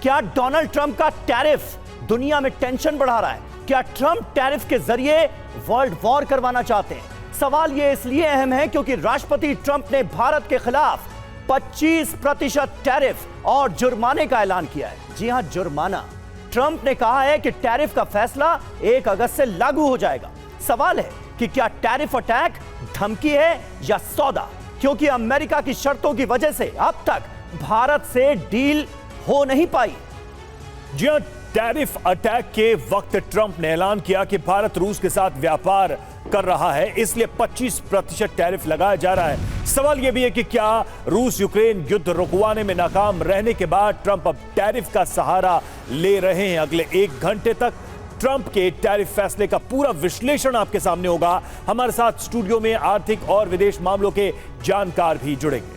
क्या Donald Trump का tariff दुनिया में टेंशन बढ़ा रहा है? क्या ट्रंप टैरिफ के जरिए वर्ल्ड वॉर करवाना चाहते हैं? सवाल यह इसलिए अहम है क्योंकि राष्ट्रपति ट्रंप ने भारत के खिलाफ 25% टैरिफ और जुर्माने का ऐलान किया है। जी हां, जुर्माना। ट्रंप ने कहा है कि टैरिफ का फैसला 1 अगस्त से लागू हो जाएगा। सवाल है कि क्या टैरिफ अटैक धमकी है या सौदा? क्योंकि अमेरिका की शर्तों की वजह से अब तक भारत से डील हो नहीं पाई। जी हां, टैरिफ अटैक के वक्त ट्रंप ने ऐलान किया कि भारत रूस के साथ व्यापार कर रहा है, इसलिए 25% टैरिफ लगाया जा रहा है। सवाल यह भी है कि क्या रूस यूक्रेन युद्ध रुकवाने में नाकाम रहने के बाद ट्रंप अब टैरिफ का सहारा ले रहे हैं? अगले 1 घंटे तक ट्रंप के टैरिफ फैसले का पूरा विश्लेषण आपके सामने होगा। हमारे साथ स्टूडियो में आर्थिक और विदेश मामलों के जानकार भी जुड़ेंगे।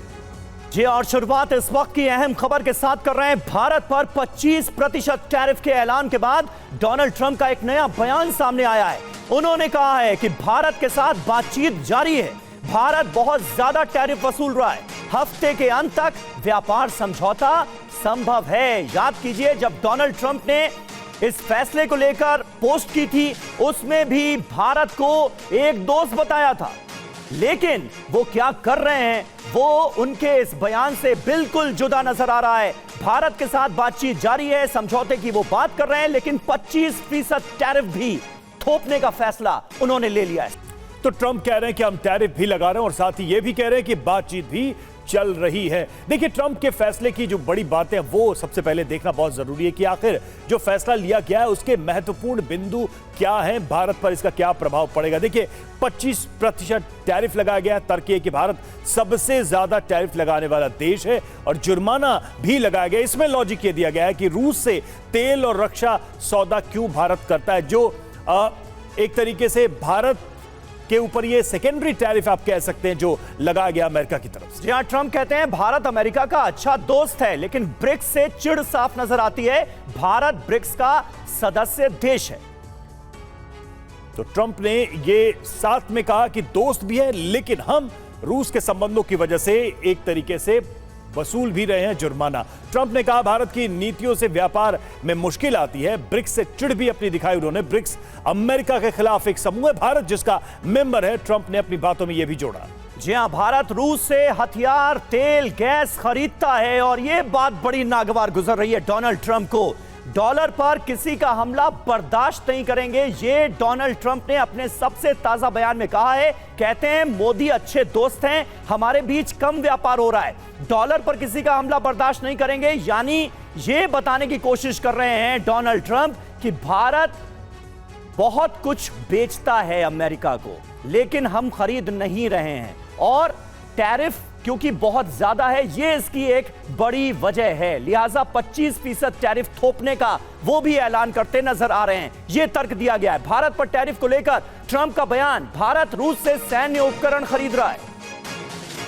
जी, और शुरुआत इस वक्त की अहम खबर के साथ कर रहे हैं। भारत पर 25% टैरिफ के ऐलान के बाद डोनाल्ड ट्रंप का एक नया बयान सामने आया है। उन्होंने कहा है कि भारत के साथ बातचीत जारी है। भारत बहुत ज्यादा टैरिफ वसूल रहा है। हफ्ते के अंत तक व्यापार समझौता संभव है। याद कीजिए, जब डोनाल्ड ट्रंप ने इस फैसले को लेकर पोस्ट की थी, उसमें भी भारत को एक दोस्त बताया था, लेकिन वो क्या कर रहे हैं वो उनके इस बयान से बिल्कुल जुदा नजर आ रहा है। भारत के साथ बातचीत जारी है, समझौते की वो बात कर रहे हैं, लेकिन 25% टैरिफ भी थोपने का फैसला उन्होंने ले लिया है। तो ट्रंप कह रहे हैं कि हम टैरिफ भी लगा रहे हैं और साथ ही ये भी कह रहे हैं कि बातचीत भी चल रही है। देखिए, ट्रंप के फैसले की जो बड़ी बातें वो सबसे पहले देखना बहुत जरूरी है कि आखिर जो फैसला लिया गया है उसके महत्वपूर्ण बिंदु क्या हैं, भारत पर इसका क्या प्रभाव पड़ेगा। देखिए, 25% टैरिफ लगाया गया है। तर्क है कि भारत सबसे ज्यादा टैरिफ लगाने वाला देश है और जुर्माना भी लगाया गया। इसमें लॉजिक ये दिया गया है कि रूस से तेल और रक्षा सौदा क्यों भारत करता है, जो एक तरीके से भारत के ऊपर ये सेकेंडरी टैरिफ आप कह सकते हैं जो लगाया गया अमेरिका की तरफ से। जी हां, ट्रंप कहते हैं भारत अमेरिका का अच्छा दोस्त है, लेकिन ब्रिक्स से चिढ़ साफ नजर आती है। भारत ब्रिक्स का सदस्य देश है। तो ट्रंप ने ये साथ में कहा कि दोस्त भी है, लेकिन हम रूस के संबंधों की वजह से एक तरीके से वसूल भी रहे हैं जुर्माना। ट्रंप ने कहा भारत की नीतियों से व्यापार में मुश्किल आती है। ब्रिक्स से चिढ़ भी अपनी दिखाई उन्होंने। ब्रिक्स अमेरिका के खिलाफ एक समूह है, भारत जिसका मेंबर है। ट्रंप ने अपनी बातों में यह भी जोड़ा। जी हां, भारत रूस से हथियार, तेल, गैस खरीदता है और यह बात बड़ी नागवार गुजर रही है डोनाल्ड ट्रंप को। डॉलर पर किसी का हमला बर्दाश्त नहीं करेंगे, ये डोनाल्ड ट्रंप ने अपने सबसे ताजा बयान में कहा है। कहते हैं मोदी अच्छे दोस्त हैं, हमारे बीच कम व्यापार हो रहा है, डॉलर पर किसी का हमला बर्दाश्त नहीं करेंगे। यानी ये बताने की कोशिश कर रहे हैं डोनाल्ड ट्रंप कि भारत बहुत कुछ बेचता है अमेरिका को, लेकिन हम खरीद नहीं रहे हैं। और टैरिफ क्योंकि बहुत ज्यादा है, ये इसकी एक बड़ी वजह है। लिहाजा 25% टैरिफ थोपने का वो भी ऐलान करते नजर आ रहे हैं। ये तर्क दिया गया है। भारत पर टैरिफ को लेकर ट्रंप का बयान, भारत रूस से सैन्य उपकरण खरीद रहा है।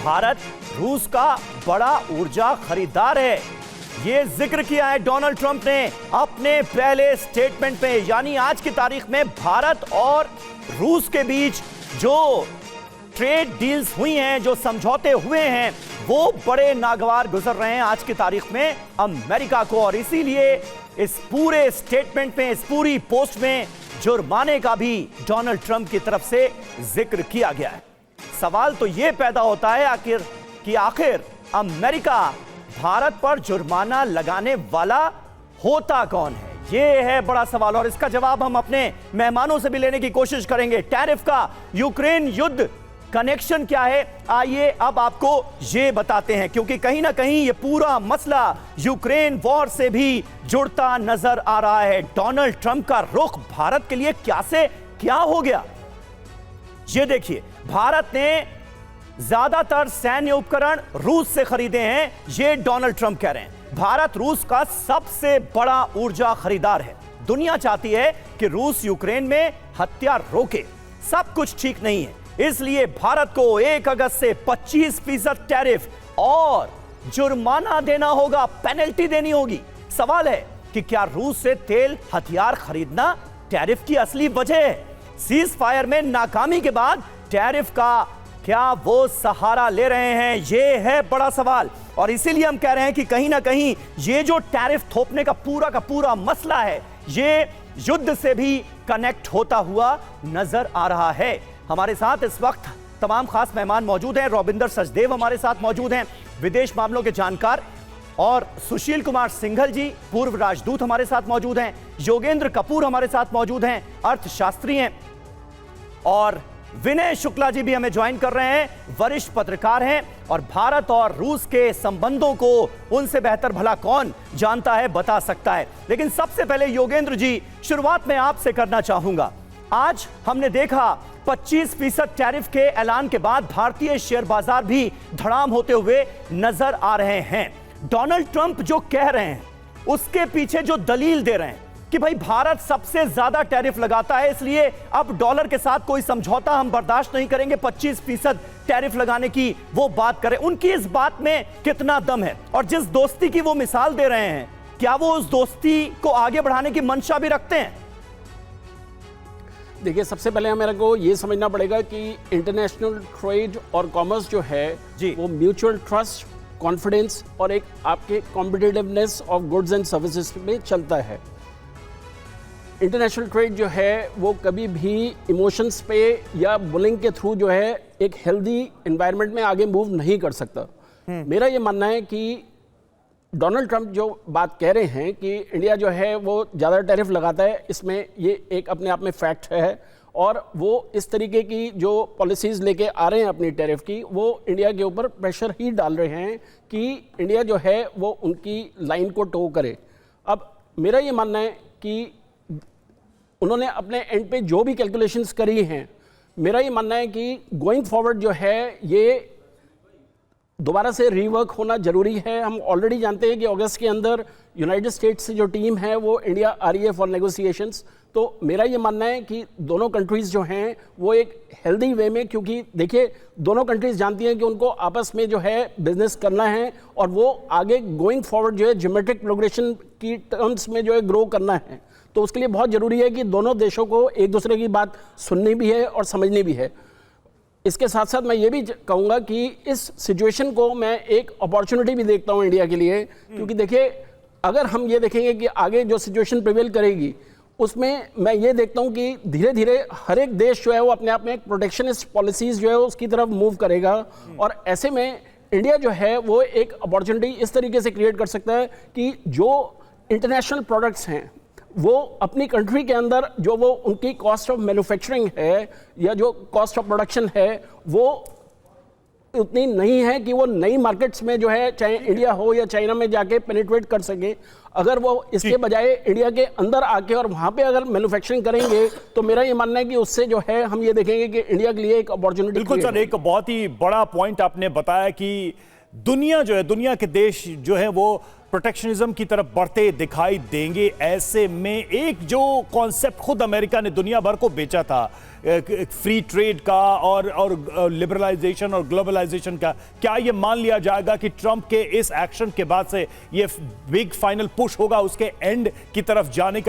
भारत रूस का बड़ा ऊर्जा खरीदार है, ये जिक्र किया है डोनाल्ड ट्रंप ने अपने पहले स्टेटमेंट में। यानी आज की तारीख में भारत और रूस के बीच जो ट्रेड डील्स हुई हैं, जो समझौते हुए हैं, वो बड़े नागवार गुजर रहे हैं आज की तारीख में अमेरिका को। और इसीलिए इस पूरे स्टेटमेंट में, इस पूरी पोस्ट में जुर्माने का भी डोनाल्ड ट्रंप की तरफ से जिक्र किया गया है। सवाल तो यह पैदा होता है आखिर अमेरिका भारत पर जुर्माना लगाने वाला होता कौन है? यह है बड़ा सवाल और इसका जवाब हम अपने मेहमानों से भी लेने की कोशिश करेंगे। टैरिफ का यूक्रेन युद्ध कनेक्शन क्या है, आइए अब आपको ये बताते हैं, क्योंकि कहीं ना कहीं ये पूरा मसला यूक्रेन वॉर से भी जुड़ता नजर आ रहा है। डोनाल्ड ट्रंप का रुख भारत के लिए क्या से क्या हो गया, ये देखिए। भारत ने ज्यादातर सैन्य उपकरण रूस से खरीदे हैं, ये डोनाल्ड ट्रंप कह रहे हैं। भारत रूस का सबसे बड़ा ऊर्जा खरीदार है। दुनिया चाहती है कि रूस यूक्रेन में हथियार रोके। सब कुछ ठीक नहीं है, इसलिए भारत को 1 अगस्त से 25% टैरिफ और जुर्माना देना होगा, पेनल्टी देनी होगी। सवाल है कि क्या रूस से तेल, हथियार खरीदना टैरिफ की असली वजह है? सीज फायर में नाकामी के बाद टैरिफ का क्या वो सहारा ले रहे हैं? ये है बड़ा सवाल। और इसीलिए हम कह रहे हैं कि कहीं ना कहीं ये जो टैरिफ थोपने का पूरा मसला है, ये युद्ध से भी कनेक्ट होता हुआ नजर आ रहा है। हमारे साथ इस वक्त तमाम खास मेहमान मौजूद हैं। रॉबिंदर सचदेव हमारे साथ मौजूद हैं, विदेश मामलों के जानकार, और सुशील कुमार सिंघल जी पूर्व राजदूत हमारे साथ मौजूद हैं। योगेंद्र कपूर हमारे साथ मौजूद हैं, अर्थशास्त्री हैं, और विनय शुक्ला जी भी हमें ज्वाइन कर रहे हैं, वरिष्ठ पत्रकार हैं। और भारत और रूस के संबंधों को उनसे बेहतर भला कौन जानता है, बता सकता है। लेकिन सबसे पहले योगेंद्र जी, शुरुआत में आपसे करना चाहूंगा। आज हमने देखा 25% टैरिफ के ऐलान के बाद भारतीय शेयर बाजार भी धड़ाम होते हुए नजर आ रहे हैं। डोनाल्ड ट्रंप जो कह रहे हैं उसके पीछे जो दलील दे रहे हैं कि भाई भारत सबसे ज्यादा टैरिफ लगाता है, इसलिए अब डॉलर के साथ कोई समझौता हम बर्दाश्त नहीं करेंगे, 25% टैरिफ लगाने की वो बात करें, उनकी इस बात में कितना दम है? और जिस दोस्ती की वो मिसाल दे रहे हैं, क्या वो उस दोस्ती को आगे बढ़ाने की मंशा भी रखते हैं? देखिए, सबसे पहले मेरे को ये समझना पड़ेगा कि इंटरनेशनल ट्रेड और कॉमर्स जो है वो म्यूचुअल ट्रस्ट, कॉन्फिडेंस और एक आपके competitiveness of goods and services में चलता है। इंटरनेशनल ट्रेड जो है वो कभी भी इमोशंस पे या बुलिंग के थ्रू जो है एक हेल्दी एनवायरनमेंट में आगे मूव नहीं कर सकता। मेरा ये मानना है कि डोनाल्ड ट्रंप जो बात कह रहे हैं कि इंडिया जो है वो ज़्यादा टैरिफ लगाता है, इसमें ये एक अपने आप में फैक्ट है। और वो इस तरीके की जो पॉलिसीज़ लेके आ रहे हैं अपनी टैरिफ की, वो इंडिया के ऊपर प्रेशर ही डाल रहे हैं कि इंडिया जो है वो उनकी लाइन को टो करे। अब मेरा ये मानना है कि उन्होंने अपने एंड पे जो भी कैलकुलेशंस करी हैं, मेरा ये मानना है कि गोइंग फॉरवर्ड जो है ये दोबारा से रीवर्क होना जरूरी है। हम ऑलरेडी जानते हैं कि अगस्त के अंदर यूनाइटेड स्टेट्स से जो टीम है वो इंडिया आ रही है फॉर नेगोशिएशंस। तो मेरा ये मानना है कि दोनों कंट्रीज़ जो हैं वो एक हेल्दी वे में, क्योंकि देखिए दोनों कंट्रीज़ जानती हैं कि उनको आपस में जो है बिजनेस करना है और वो आगे गोइंग फॉरवर्ड जो है ज्योमेट्रिक प्रोग्रेशन की टर्म्स में जो है ग्रो करना है। तो उसके लिए बहुत ज़रूरी है कि दोनों देशों को एक दूसरे की बात सुननी भी है और समझनी भी है। इसके साथ साथ मैं ये भी कहूँगा कि इस सिचुएशन को मैं एक अपॉर्चुनिटी भी देखता हूँ इंडिया के लिए, क्योंकि देखिए अगर हम ये देखेंगे कि आगे जो सिचुएशन प्रिवेल करेगी, उसमें मैं ये देखता हूँ कि धीरे धीरे हर एक देश जो है वो अपने आप में एक प्रोटेक्शनिस्ट पॉलिसीज़ जो है उसकी तरफ मूव करेगा। और ऐसे में इंडिया जो है वो एक अपॉर्चुनिटी इस तरीके से क्रिएट कर सकता है कि जो इंटरनेशनल प्रोडक्ट्स हैं वो अपनी कंट्री के अंदर जो वो उनकी कॉस्ट ऑफ मैन्युफैक्चरिंग है या जो कॉस्ट ऑफ प्रोडक्शन है वो उतनी नहीं है कि वो नई मार्केट्स में जो है, चाहे इंडिया हो या चाइना में जाके पेनिट्रेट कर सके। अगर वो इसके बजाय इंडिया के अंदर आके और वहाँ पे अगर मैन्युफैक्चरिंग करेंगे तो मेरा ये मानना है कि उससे जो है हम ये देखेंगे कि इंडिया के लिए एक अपॉर्चुनिटी। बिल्कुल सर, एक बहुत ही बड़ा पॉइंट आपने बताया कि दुनिया जो है, दुनिया के देश जो है वो प्रोटेक्शनिज्म की तरफ बढ़ते दिखाई देंगे। ऐसे में एक जो कॉन्सेप्ट खुद अमेरिका ने दुनिया भर को बेचा था, फ्री ट्रेड का और लिबरलाइजेशन और ग्लोबलाइजेशन का, क्या ये मान लिया जाएगा कि ट्रंप के इस एक्शन के बाद से ये बिग फाइनल पुश होगा उसके एंड की तरफ जाने का?